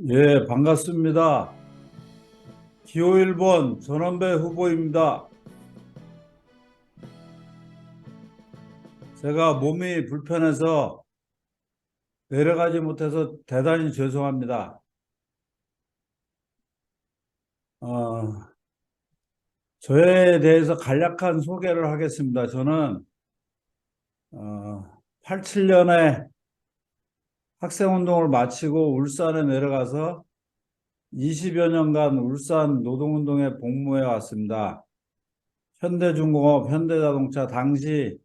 예, 반갑습니다. 기호 1번 전원배 후보입니다. 제가 몸이 불편해서 내려가지 못해서 대단히 죄송합니다. 어, 저에 대해서 간략한 소개를 하겠습니다. 저는 87년에 학생운동을 마치고 울산에 내려가서 20여 년간 울산 노동운동에 복무해 왔습니다. 현대중공업, 현대자동차 당시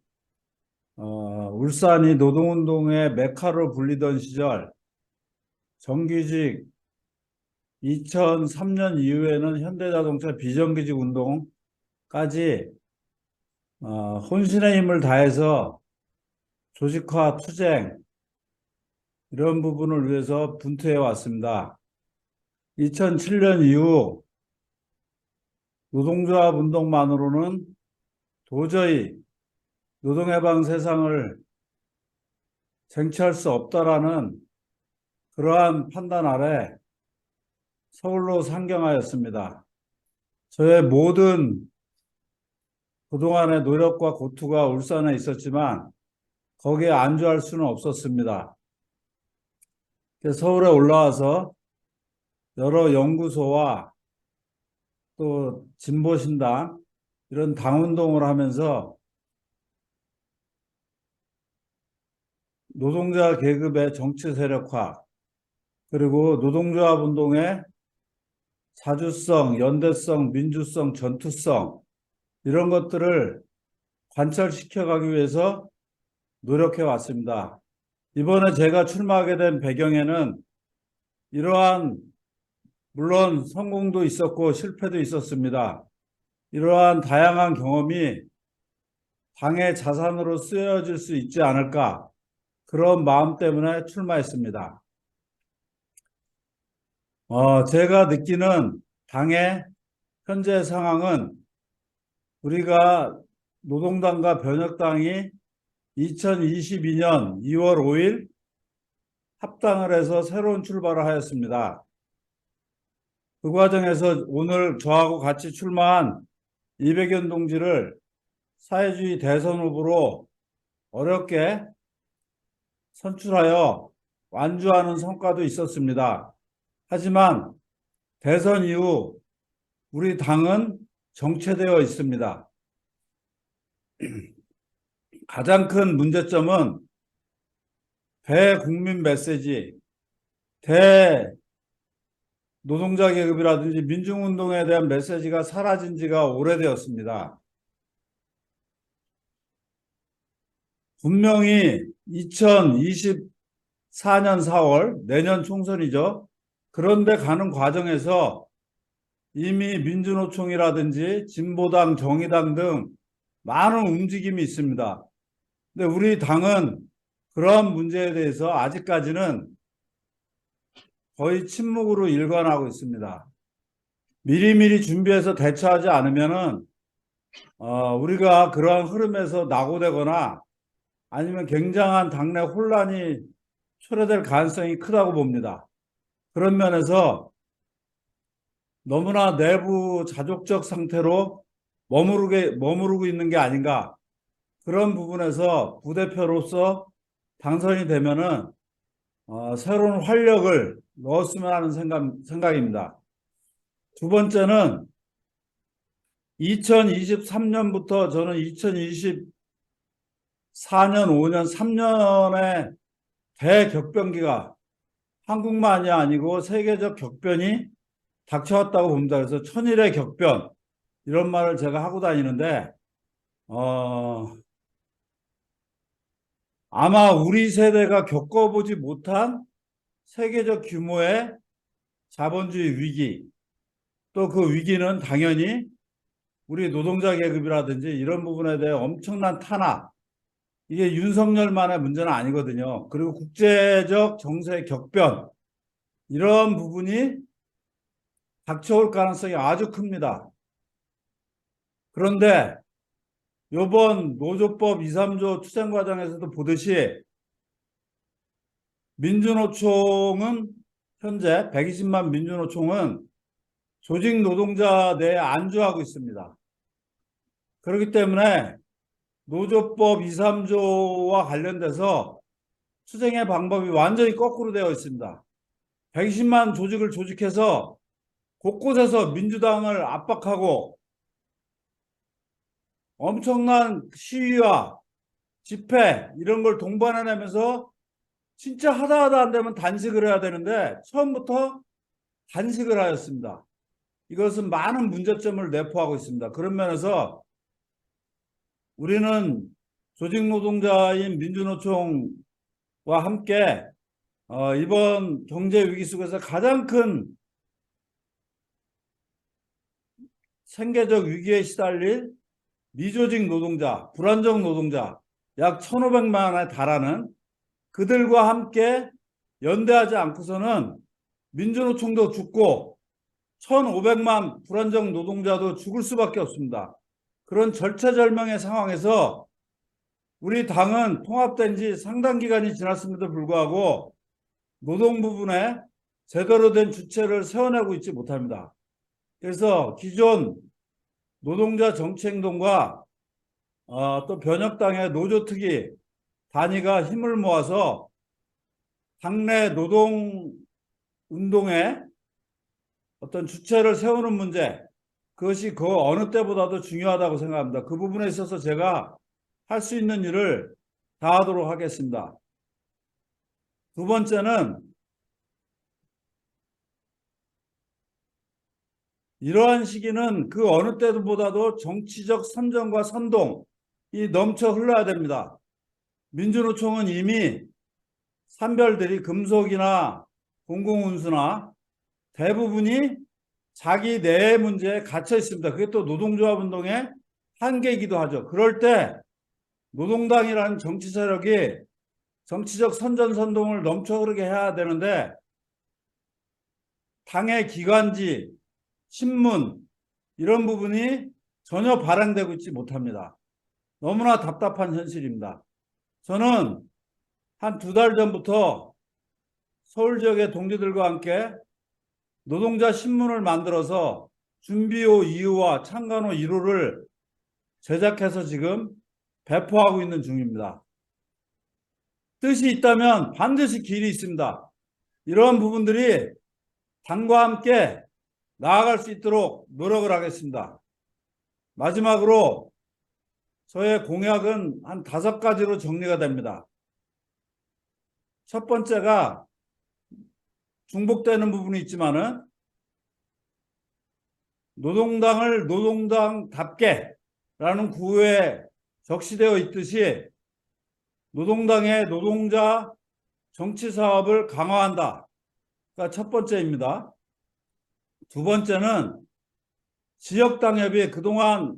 울산이 노동운동의 메카로 불리던 시절 정규직 2003년 이후에는 현대자동차 비정규직 운동까지 혼신의 힘을 다해서 조직화, 투쟁 이런 부분을 위해서 분투해 왔습니다. 2007년 이후 노동조합 운동만으로는 도저히 노동해방 세상을 쟁취할 수 없다라는 그러한 판단 아래 서울로 상경하였습니다. 저의 모든 그동안의 노력과 고투가 울산에 있었지만 거기에 안주할 수는 없었습니다. 서울에 올라와서 여러 연구소와 또 진보신당 이런 당운동을 하면서 노동자 계급의 정치 세력화 그리고 노동조합 운동의 자주성, 연대성, 민주성, 전투성 이런 것들을 관철시켜가기 위해서 노력해 왔습니다. 이번에 제가 출마하게 된 배경에는 이러한 물론 성공도 있었고 실패도 있었습니다. 이러한 다양한 경험이 당의 자산으로 쓰여질 수 있지 않을까 그런 마음 때문에 출마했습니다. 제가 느끼는 당의 현재 상황은 우리가 노동당과 변혁당이 2022년 2월 5일 합당을 해서 새로운 출발을 하였습니다. 그 과정에서 오늘 저하고 같이 출마한 이백연 동지를 사회주의 대선 후보로 어렵게 선출하여 완주하는 성과도 있었습니다. 하지만 대선 이후 우리 당은 정체되어 있습니다. 가장 큰 문제점은 대국민 메시지, 대노동자 계급이라든지 민중운동에 대한 메시지가 사라진 지가 오래되었습니다. 분명히 2024년 4월, 내년 총선이죠. 그런데 가는 과정에서 이미 민주노총이라든지 진보당, 정의당 등 많은 움직임이 있습니다. 근데 우리 당은 그러한 문제에 대해서 아직까지는 거의 침묵으로 일관하고 있습니다. 미리미리 준비해서 대처하지 않으면은 우리가 그러한 흐름에서 낙오되거나 아니면 굉장한 당내 혼란이 초래될 가능성이 크다고 봅니다. 그런 면에서 너무나 내부 자족적 상태로 머무르고 있는 게 아닌가. 그런 부분에서 부대표로서 당선이 되면은 새로운 활력을 넣었으면 하는 생각입니다. 두 번째는 2023년부터 저는 2024년, 5년, 3년의 대격변기가 한국만이 아니고 세계적 격변이 닥쳐왔다고 봅니다. 그래서 천일의 격변 이런 말을 제가 하고 다니는데 아마 우리 세대가 겪어보지 못한 세계적 규모의 자본주의 위기 또 그 위기는 당연히 우리 노동자 계급이라든지 이런 부분에 대해 엄청난 탄압 이게 윤석열만의 문제는 아니거든요. 그리고 국제적 정세 격변 이런 부분이 닥쳐올 가능성이 아주 큽니다. 그런데 이번 노조법 2, 3조 투쟁 과정에서도 보듯이 민주노총은 현재 120만 민주노총은 조직 노동자 내에 안주하고 있습니다. 그렇기 때문에 노조법 2, 3조와 관련돼서 투쟁의 방법이 완전히 거꾸로 되어 있습니다. 120만 조직을 조직해서 곳곳에서 민주당을 압박하고 엄청난 시위와 집회 이런 걸 동반해내면서 진짜 하다 안 되면 단식을 해야 되는데 처음부터 단식을 하였습니다. 이것은 많은 문제점을 내포하고 있습니다. 그런 면에서 우리는 조직노동자인 민주노총과 함께 이번 경제 위기 속에서 가장 큰 생계적 위기에 시달릴 미조직 노동자, 불안정 노동자 약 1,500만에 달하는 그들과 함께 연대하지 않고서는 민주노총도 죽고 1,500만 불안정 노동자도 죽을 수밖에 없습니다. 그런 절체절명의 상황에서 우리 당은 통합된 지 상당 기간이 지났음에도 불구하고 노동 부분에 제대로 된 주체를 세워내고 있지 못합니다. 그래서 기존 노동자 정치행동과 또 변혁당의 노조특위 단위가 힘을 모아서 당내 노동운동에 어떤 주체를 세우는 문제, 그것이 그 어느 때보다도 중요하다고 생각합니다. 그 부분에 있어서 제가 할 수 있는 일을 다하도록 하겠습니다. 두 번째는 이러한 시기는 그 어느 때보다도 정치적 선정과 선동이 넘쳐 흘러야 됩니다. 민주노총은 이미 산별들이 금속이나 공공운수나 대부분이 자기 내 문제에 갇혀 있습니다. 그게 또 노동조합 운동의 한계이기도 하죠. 그럴 때 노동당이라는 정치 세력이 정치적 선전선동을 넘쳐 흐르게 해야 되는데 당의 기관지, 신문 이런 부분이 전혀 발행되고 있지 못합니다. 너무나 답답한 현실입니다. 저는 한 2달 전부터 서울 지역의 동지들과 함께 노동자 신문을 만들어서 준비호 2호와 창간호 1호를 제작해서 지금 배포하고 있는 중입니다. 뜻이 있다면 반드시 길이 있습니다. 이러한 부분들이 당과 함께 나아갈 수 있도록 노력을 하겠습니다. 마지막으로 저의 공약은 한 5가지로 정리가 됩니다. 첫 번째가 중복되는 부분이 있지만은 노동당을 노동당답게 라는 구호에 적시되어 있듯이 노동당의 노동자 정치 사업을 강화한다가 첫 번째입니다. 두 번째는 지역당협이 그동안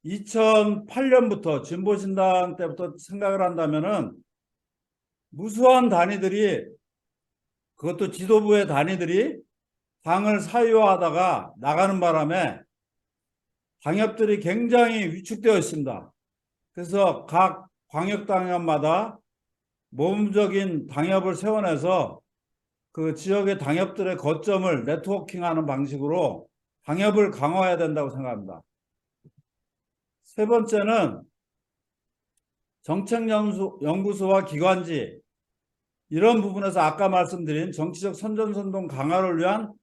2008년부터 진보신당 때부터 생각을 한다면은 무수한 단위들이 그것도 지도부의 단위들이 당을 사유화하다가 나가는 바람에 당협들이 굉장히 위축되어 있습니다. 그래서 각 광역당협마다 모범적인 당협을 세워내서 그 지역의 당협들의 거점을 네트워킹하는 방식으로 당협을 강화해야 된다고 생각합니다. 세 번째는 정책연구소와 기관지 이런 부분에서 아까 말씀드린 정치적 선전선동 강화를 위한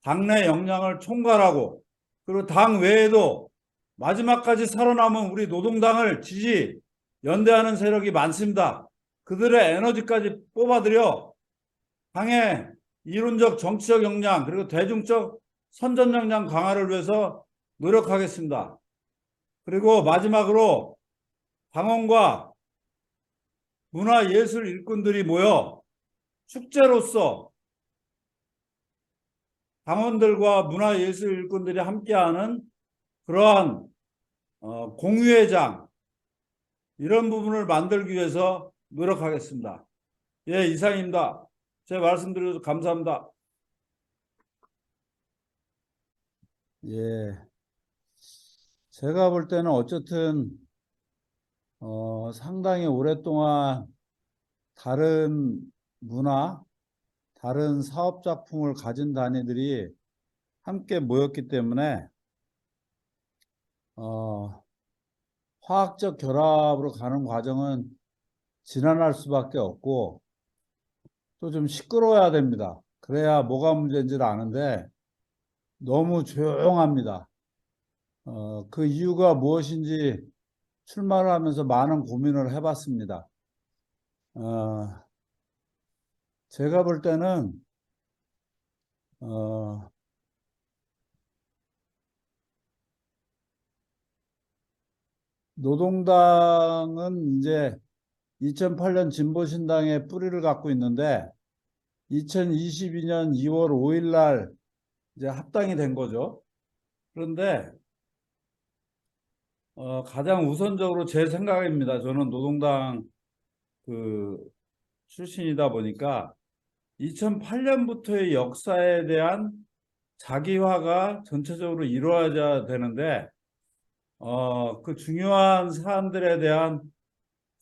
당내 역량을 총괄하고 그리고 당 외에도 마지막까지 살아남은 우리 노동당을 지지 연대하는 세력이 많습니다. 그들의 에너지까지 뽑아들여 당의 이론적 정치적 역량 그리고 대중적 선전 역량 강화를 위해서 노력하겠습니다. 그리고 마지막으로 당원과 문화예술 일꾼들이 모여 축제로서 당원들과 문화예술 일꾼들이 함께하는 그러한 공유의 장 이런 부분을 만들기 위해서 노력하겠습니다. 예, 이상입니다. 제 말씀드려서 감사합니다. 예, 제가 볼 때는 어쨌든 상당히 오랫동안 다른 문화, 다른 사업 작품을 가진 단위들이 함께 모였기 때문에 화학적 결합으로 가는 과정은 지난할 수밖에 없고 또 좀 시끄러워야 됩니다. 그래야 뭐가 문제인지를 아는데 너무 조용합니다. 그 이유가 무엇인지 출마를 하면서 많은 고민을 해봤습니다. 제가 볼 때는 노동당은 이제 2008년 진보신당의 뿌리를 갖고 있는데 2022년 2월 5일 날 이제 합당이 된 거죠. 그런데 가장 우선적으로 제 생각입니다. 저는 노동당 그 출신이다 보니까 2008년부터의 역사에 대한 자기화가 전체적으로 이루어져야 되는데 그 중요한 사안들에 대한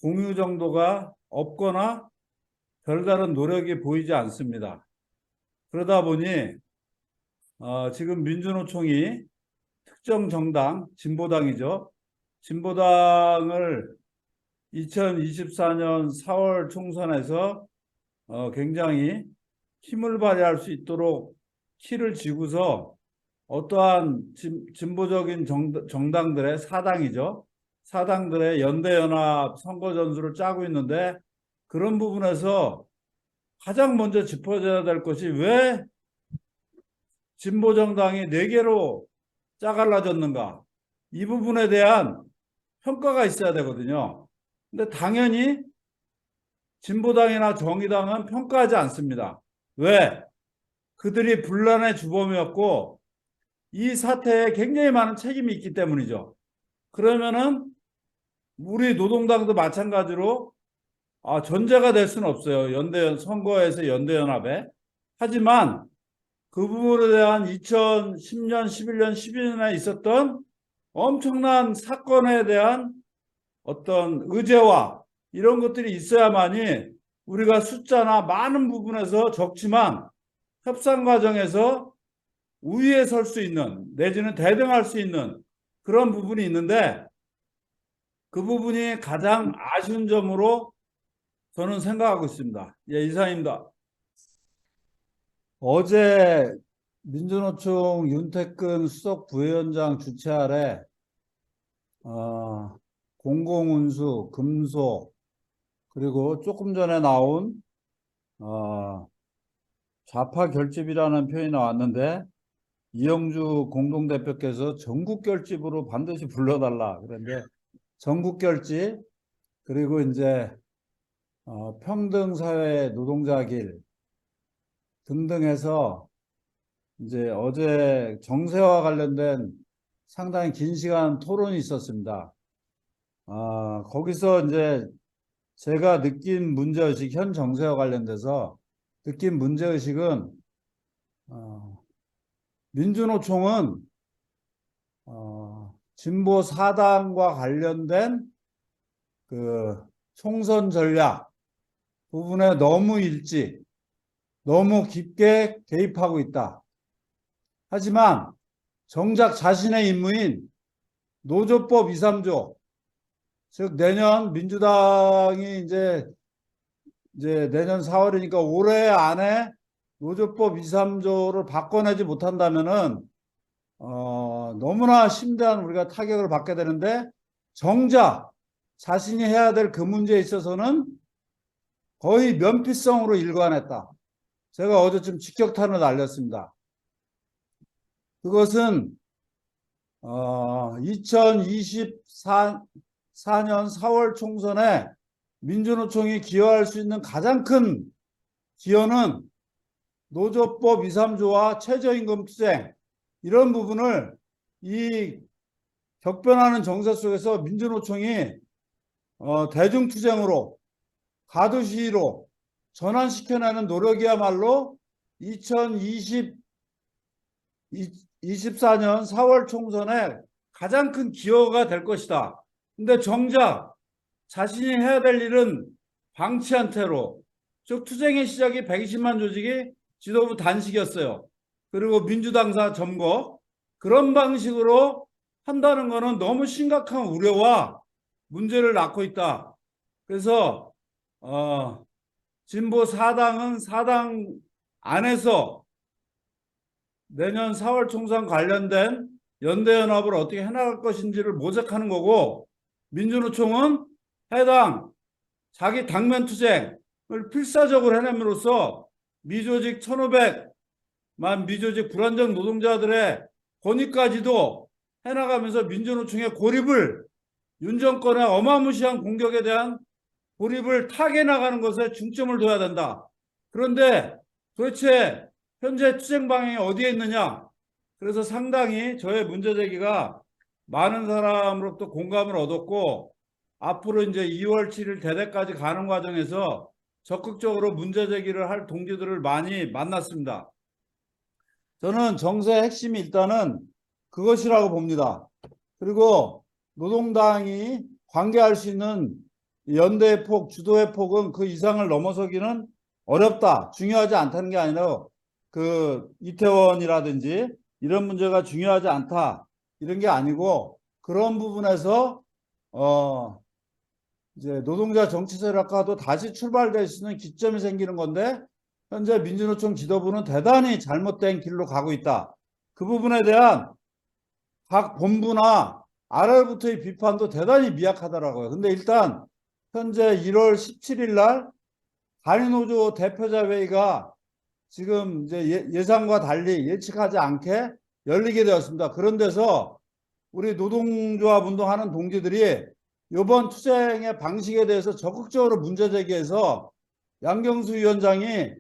공유 정도가 없거나 별다른 노력이 보이지 않습니다. 그러다 보니 지금 민주노총이 특정 정당, 진보당이죠. 진보당을 2024년 4월 총선에서 굉장히 힘을 발휘할 수 있도록 키를 쥐고서 어떠한 진보적인 정당들의 사당이죠. 사당들의 연대연합 선거 전술을 짜고 있는데 그런 부분에서 가장 먼저 짚어져야 될 것이 왜 진보정당이 4개로 짜갈라졌는가. 이 부분에 대한 평가가 있어야 되거든요. 근데 당연히 진보당이나 정의당은 평가하지 않습니다. 왜? 그들이 분란의 주범이었고 이 사태에 굉장히 많은 책임이 있기 때문이죠. 그러면은 우리 노동당도 마찬가지로 전제가 될 수는 없어요. 선거에서 연대연합에. 하지만 그 부분에 대한 2010년, 11년, 12년에 있었던 엄청난 사건에 대한 어떤 의제와 이런 것들이 있어야만이 우리가 숫자나 많은 부분에서 적지만 협상 과정에서 우위에 설 수 있는 내지는 대등할 수 있는 그런 부분이 있는데 그 부분이 가장 아쉬운 점으로 저는 생각하고 있습니다. 예, 이상입니다. 어제 민주노총 윤태근 수석 부위원장 주최 아래 공공운수, 금속 그리고 조금 전에 나온 좌파 결집이라는 표현이 나왔는데 이영주 공동대표께서 전국 결집으로 반드시 불러달라 그런데 전국 결집 그리고 이제 평등사회 노동자 길 등등 해서 이제 어제 정세와 관련된 상당히 긴 시간 토론이 있었습니다. 거기서 이제 제가 느낀 문제의식, 현 정세와 관련돼서 느낀 문제의식은 민주노총은 진보 사당과 관련된 그 총선 전략 부분에 너무 일찍, 너무 깊게 개입하고 있다. 하지만 정작 자신의 임무인 노조법 2, 3조, 즉 내년 민주당이 이제 내년 4월이니까 올해 안에 노조법 2, 3조를 바꿔내지 못한다면은 너무나 심대한 우리가 타격을 받게 되는데 정작 자신이 해야 될 그 문제에 있어서는 거의 면피성으로 일관했다. 제가 어제쯤 직격탄을 날렸습니다. 그것은 2024년 4월 총선에 민주노총이 기여할 수 있는 가장 큰 기여는 노조법 2, 3조와 최저임금 투쟁 이런 부분을 이 격변하는 정세 속에서 민주노총이 대중투쟁으로 가두시위로 전환시켜내는 노력이야말로 2024년 4월 총선에 가장 큰 기여가 될 것이다. 근데 정작 자신이 해야 될 일은 방치한 채로 2, 3조를 다 쏟아내고 있는 이 상태에서 4월 총선에 가장 큰 기여가 될 것이다. 근데 정작 자신이 해야 될 일은 방치한 채로 2, 3조를 다 쏟아내고 있는 이 상태에서 4월 총선에 가장 큰 기여가 될 것이다. 근데 정작 자신이 해야 될 일은 즉 투쟁의 시작이 120만 조직이 지도부 단식이었어요. 그리고 민주당사 점거 그런 방식으로 한다는 것은 너무 심각한 우려와 문제를 낳고 있다. 그래서 진보 사당은 사당 안에서 내년 4월 총선 관련된 연대연합을 어떻게 해나갈 것인지를 모색하는 거고, 민주노총은 해당 자기 당면 투쟁을 필사적으로 해냄으로써 미조직 1,500만 미조직 불안정 노동자들의 권익까지도 해나가면서 민주노총의 고립을, 윤 정권의 어마무시한 공격에 대한 고립을 타개 나가는 것에 중점을 둬야 된다. 그런데 도대체 현재 투쟁 방향이 어디에 있느냐? 그래서 상당히 저의 문제 제기가 많은 사람으로부터 공감을 얻었고, 앞으로 이제 2월 7일 대대까지 가는 과정에서 적극적으로 문제 제기를 할 동지들을 많이 만났습니다. 저는 정세의 핵심이 일단은 그것이라고 봅니다. 그리고 노동당이 관계할 수 있는 연대의 폭, 주도의 폭은 그 이상을 넘어서기는 어렵다. 중요하지 않다는 게 아니라 그 이태원이라든지 이런 문제가 중요하지 않다. 이런 게 아니고 그런 부분에서 이제 노동자 정치 세력화도 다시 출발될 수 있는 기점이 생기는 건데 현재 민주노총 지도부는 대단히 잘못된 길로 가고 있다. 그 부분에 대한 각 본부나 아래부터의 비판도 대단히 미약하더라고요. 근데 일단 현재 1월 17일 날 단위노조 대표자 회의가 지금 이제 예상과 달리 예측하지 않게 열리게 되었습니다. 그런 데서 우리 노동조합 운동하는 동지들이 이번 투쟁의 방식에 대해서 적극적으로 문제 제기해서 양경수 위원장이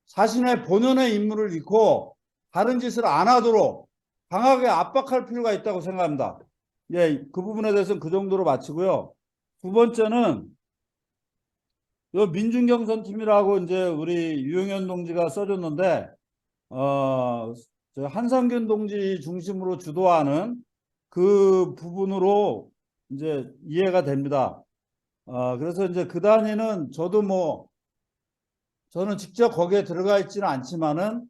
자신의 본연의 임무를 잃고 다른 짓을 안 하도록 강하게 압박할 필요가 있다고 생각합니다. 예, 그 부분에 대해서는 그 정도로 마치고요. 두 번째는 요 민중경선팀이라고 이제 우리 유영현 동지가 써줬는데 저 한상균 동지 중심으로 주도하는 그 부분으로 이제 이해가 됩니다. 그래서 이제 그 단위는 저는 직접 거기에 들어가 있지는 않지만은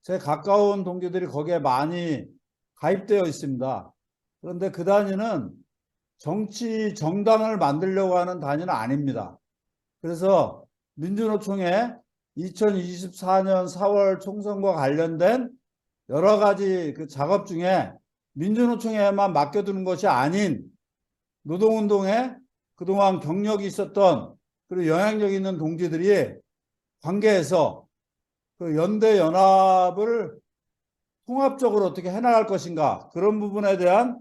제 가까운 동기들이 거기에 많이 가입되어 있습니다. 그런데 그 단위는 정치 정당을 만들려고 하는 단위는 아닙니다. 그래서 민주노총의 2024년 4월 총선과 관련된 여러 가지 그 작업 중에 민주노총에만 맡겨두는 것이 아닌 노동운동에 그동안 경력이 있었던 그리고 영향력 있는 동지들이 관계해서 그 연대 연합을 통합적으로 어떻게 해나갈 것인가 그런 부분에 대한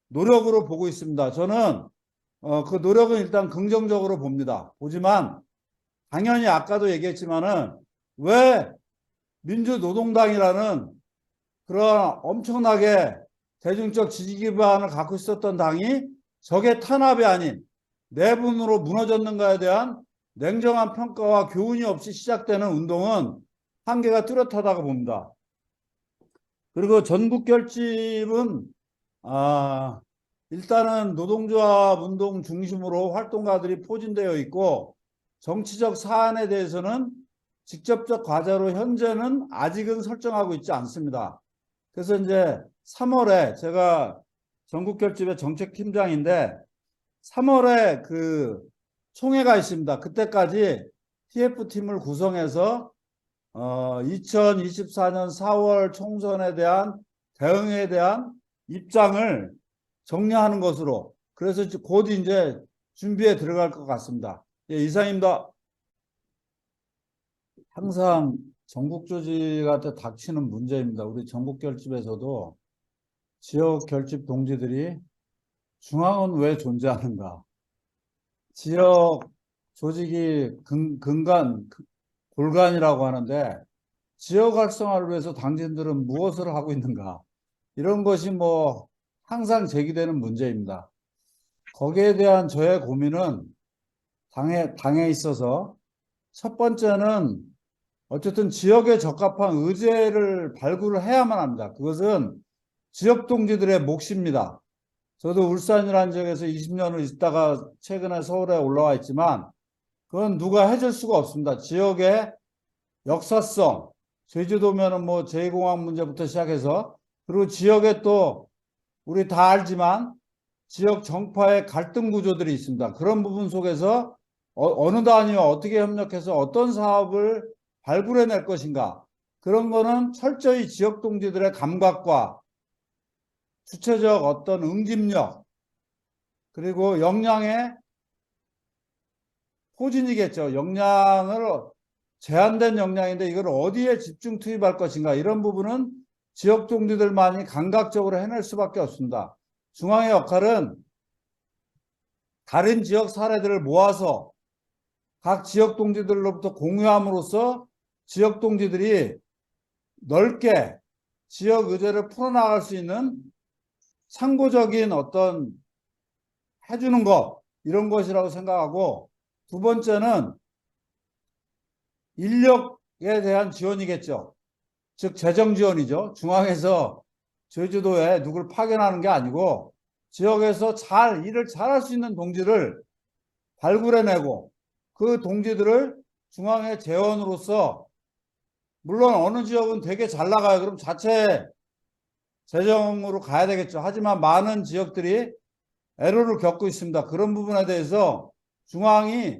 노력으로 보고 있습니다. 저는 그 노력은 일단 긍정적으로 봅니다. 보지만 당연히 아까도 얘기했지만은 왜 민주노동당이라는 그런 엄청나게 대중적 지지 기반을 갖고 있었던 당이 적의 탄압이 아닌 내분으로 무너졌는가에 대한 냉정한 평가와 교훈이 없이 시작되는 운동은 한계가 뚜렷하다고 봅니다. 그리고 전국 결집은 일단은 노동조합 운동 중심으로 활동가들이 포진되어 있고 정치적 사안에 대해서는 직접적 과제로 현재는 아직은 설정하고 있지 않습니다. 그래서 이제 3월에 제가 전국 결집의 정책팀장인데 3월에 그 총회가 있습니다. 그때까지 TF팀을 구성해서 2024년 4월 총선에 대한 대응에 대한 입장을 정리하는 것으로 그래서 곧 이제 준비에 들어갈 것 같습니다. 예, 이상입니다. 항상 전국 조직한테 닥치는 문제입니다. 우리 전국 결집에서도 지역 결집 동지들이 중앙은 왜 존재하는가? 지역 조직이 골간이라고 하는데 지역 활성화를 위해서 당신들은 무엇을 하고 있는가? 이런 것이 항상 제기되는 문제입니다. 거기에 대한 저의 고민은 당에 있어서 첫 번째는 어쨌든 지역에 적합한 의제를 발굴을 해야만 합니다. 그것은 지역 동지들의 몫입니다. 저도 울산이라는 지역에서 20년을 있다가 최근에 서울에 올라와 있지만 그 그건 누가 해줄 수가 없습니다. 지역의 역사성, 제주도면은 뭐 제2공항 문제부터 시작해서, 그리고 지역에 또 우리 다 알지만 지역 정파의 갈등 구조들이 있습니다. 그런 부분 속에서 어느 단위와 어떻게 협력해서 어떤 사업을 발굴해낼 것인가, 그런 거는 철저히 지역 동지들의 감각과 주체적 어떤 응집력, 그리고 역량의 포진이겠죠. 역량을 제한된 역량인데 이걸 어디에 집중 투입할 것인가, 이런 부분은 지역 동지들만이 감각적으로 해낼 수밖에 없습니다. 중앙의 역할은 다른 지역 사례들을 모아서 각 지역 동지들로부터 공유함으로써 지역 동지들이 넓게 지역 의제를 풀어나갈 수 있는 상고적인 어떤 해주는 것, 이런 것이라고 생각하고, 두 번째는 인력에 대한 지원이겠죠. 즉 재정 지원이죠. 중앙에서 제주도에 누굴 파견하는 게 아니고 지역에서 일을 잘할 수 있는 동지를 발굴해내고 그 동지들을 중앙의 재원으로서, 물론 어느 지역은 되게 잘 나가요. 그럼 자체 재정으로 가야 되겠죠. 하지만 많은 지역들이 애로를 겪고 있습니다. 그런 부분에 대해서 중앙이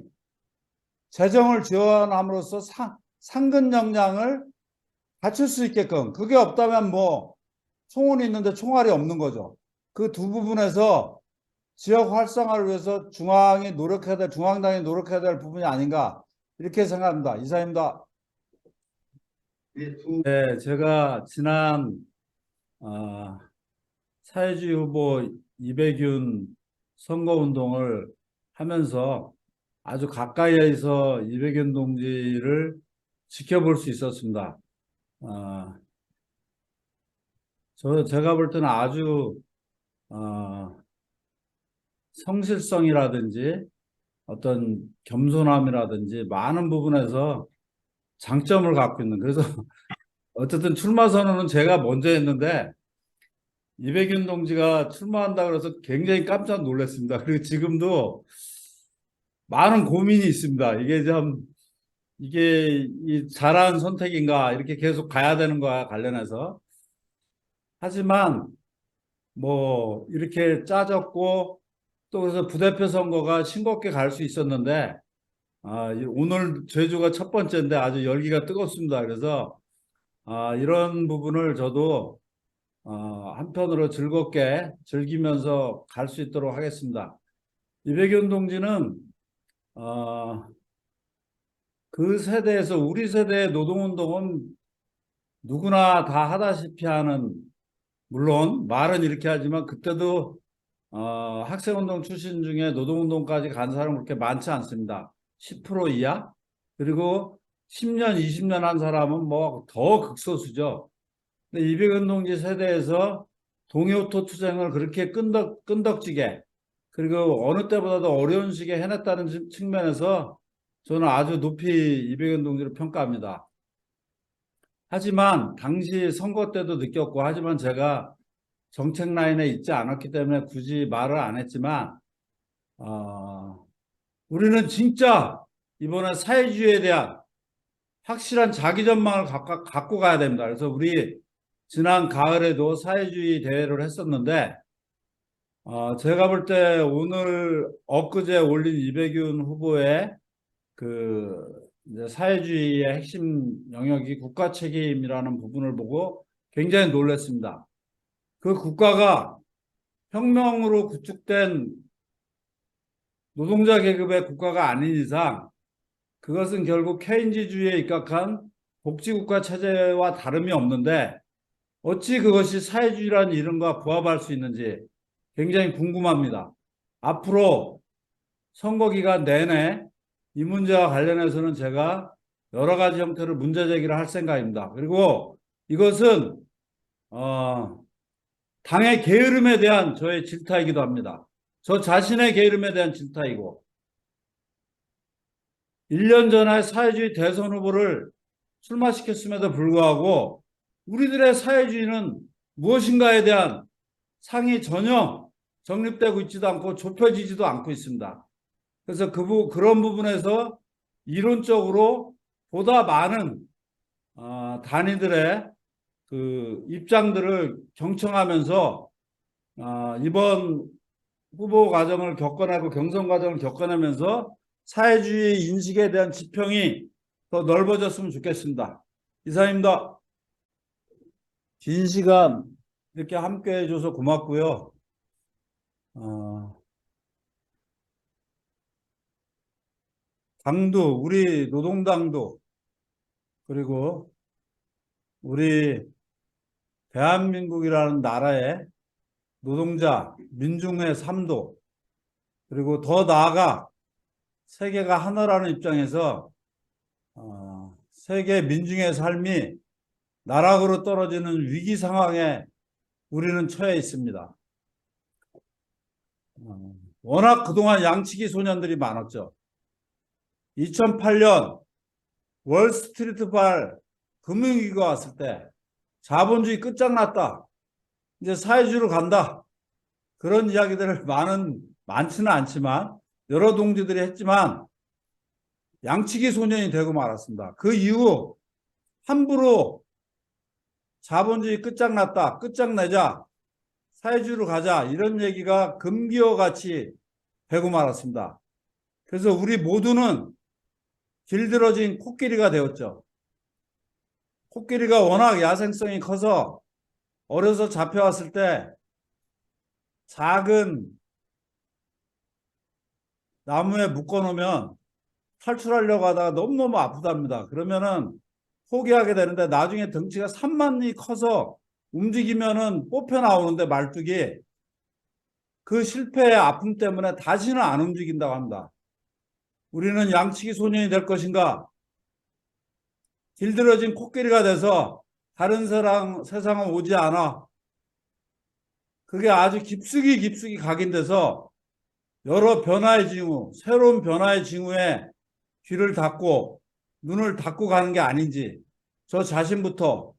재정을 지원함으로써 상근 역량을 갖출 수 있게끔, 그게 없다면 뭐 총은 있는데 총알이 없는 거죠. 그 두 부분에서 지역 활성화를 위해서 중앙당이 노력해야 될 부분이 아닌가, 이렇게 생각합니다. 이상입니다. 네, 제가 지난 사회주의 후보 이백윤 선거운동을 하면서 아주 가까이에서 이백윤 동지를 지켜볼 수 있었습니다. 제가 볼 때는 아주 성실성이라든지 어떤 겸손함이라든지 많은 부분에서 장점을 갖고 있는, 그래서 어쨌든 출마 선언은 제가 먼저 했는데 이백윤 동지가 출마한다 그래서 굉장히 깜짝 놀랐습니다. 그리고 지금도 많은 고민이 있습니다. 이게 이 잘한 선택인가, 이렇게 계속 가야 되는 거와 관련해서. 하지만 뭐 이렇게 짜졌고, 또 그래서 부대표 선거가 싱겁게 갈 수 있었는데, 오늘 제주가 첫 번째인데 아주 열기가 뜨겁습니다. 그래서 이런 부분을 저도 한편으로 즐겁게 즐기면서 갈 수 있도록 하겠습니다. 이백윤 동지는 그 세대에서, 우리 세대의 노동운동은 누구나 다 하다시피 하는, 물론 말은 이렇게 하지만 그때도 학생운동 출신 중에 노동운동까지 간 사람은 그렇게 많지 않습니다. 10% 이하? 그리고 10년, 20년 한 사람은 뭐 더 극소수죠. 근데 이백은 동지 세대에서 동해오토 투쟁을 그렇게 끈덕지게, 그리고 어느 때보다도 어려운 시기에 해냈다는 측면에서 저는 아주 높이 이백은 동지를 평가합니다. 하지만 당시 선거 때도 느꼈고, 하지만 제가 정책 라인에 있지 않았기 때문에 굳이 말을 안 했지만, 우리는 진짜 이번에 사회주의에 대한 확실한 자기 전망을 갖고 가야 됩니다. 그래서 우리 지난 가을에도 사회주의 대회를 했었는데, 제가 볼 때 오늘 엊그제 올린 이백윤 후보의 이제 사회주의의 핵심 영역이 국가 책임이라는 부분을 보고 굉장히 놀랐습니다. 그 국가가 혁명으로 구축된 노동자 계급의 국가가 아닌 이상 그것은 결국 케인즈주의에 입각한 복지국가 체제와 다름이 없는데, 어찌 그것이 사회주의라는 이름과 부합할 수 있는지 굉장히 궁금합니다. 앞으로 선거 기간 내내 이 문제와 관련해서는 제가 여러 가지 형태로 문제 제기를 할 생각입니다. 그리고 이것은 당의 게으름에 대한 저의 질타이기도 합니다. 저 자신의 게으름에 대한 질타이고, 1년 전에 사회주의 대선 후보를 출마시켰음에도 불구하고 우리들의 사회주의는 무엇인가에 대한 상이 전혀 정립되고 있지도 않고 좁혀지지도 않고 있습니다. 그래서 그런 부분에서 이론적으로 보다 많은 단위들의 그 입장들을 경청하면서 이번 후보 과정을 겪어내고 경선 과정을 겪어내면서 사회주의 인식에 대한 지평이 더 넓어졌으면 좋겠습니다. 이상입니다. 긴 시간 이렇게 함께 해줘서 고맙고요. 당도, 우리 노동당도, 그리고 우리 대한민국이라는 나라의 노동자, 민중의 삶도, 그리고 더 나아가 세계가 하나라는 입장에서 세계 민중의 삶이 나락으로 떨어지는 위기 상황에 우리는 처해 있습니다. 워낙 그동안 양치기 소년들이 많았죠. 2008년 월스트리트발 금융위기가 왔을 때 자본주의 끝장났다. 이제 사회주의로 간다. 그런 이야기들을 많지는 않지만 여러 동지들이 했지만 양치기 소년이 되고 말았습니다. 그 이후 함부로 자본주의 끝장났다. 끝장내자. 사회주의로 가자. 이런 얘기가 금기어 같이 되고 말았습니다. 그래서 우리 모두는 길들어진 코끼리가 되었죠. 코끼리가 워낙 야생성이 커서 어려서 잡혀왔을 때 작은 나무에 묶어놓으면 탈출하려고 하다가 너무너무 아프답니다. 그러면은 포기하게 되는데 나중에 덩치가 산만히 커서 움직이면은 뽑혀 나오는데 말뚝이 그 실패의 아픔 때문에 다시는 안 움직인다고 합니다. 우리는 양치기 소년이 될 것인가? 길들어진 코끼리가 돼서 다른 세상은 오지 않아. 그게 아주 깊숙이 각인돼서 여러 변화의 징후, 새로운 변화의 징후에 귀를 닫고 눈을 닫고 가는 게 아닌지 저 자신부터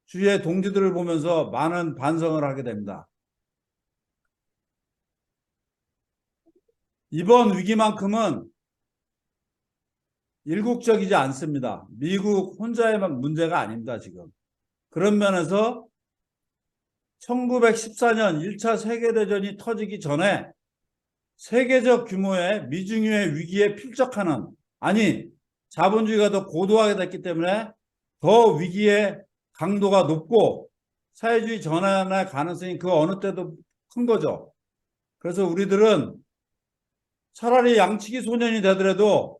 주위의 동지들을 보면서 많은 반성을 하게 됩니다. 이번 위기만큼은 일국적이지 않습니다. 미국 혼자의 문제가 아닙니다, 지금. 그런 면에서 1914년 1차 세계대전이 터지기 전에 세계적 규모의 미중유의 위기에 필적하는, 아니 자본주의가 더 고도화가 됐기 때문에 더 위기의 강도가 높고 사회주의 전환의 가능성이 그 어느 때도 큰 거죠. 그래서 우리들은 차라리 양치기 소년이 되더라도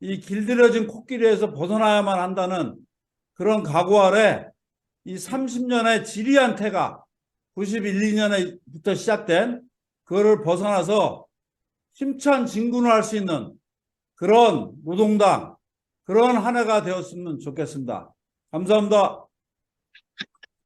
이 길들여진 코끼리에서 벗어나야만 한다는 그런 각오 아래 이 30년의 지리한 태가 91, 2년부터 시작된 그거를 벗어나서 힘찬 진군을 할 수 있는 그런 노동당, 그런 한 해가 되었으면 좋겠습니다. 감사합니다.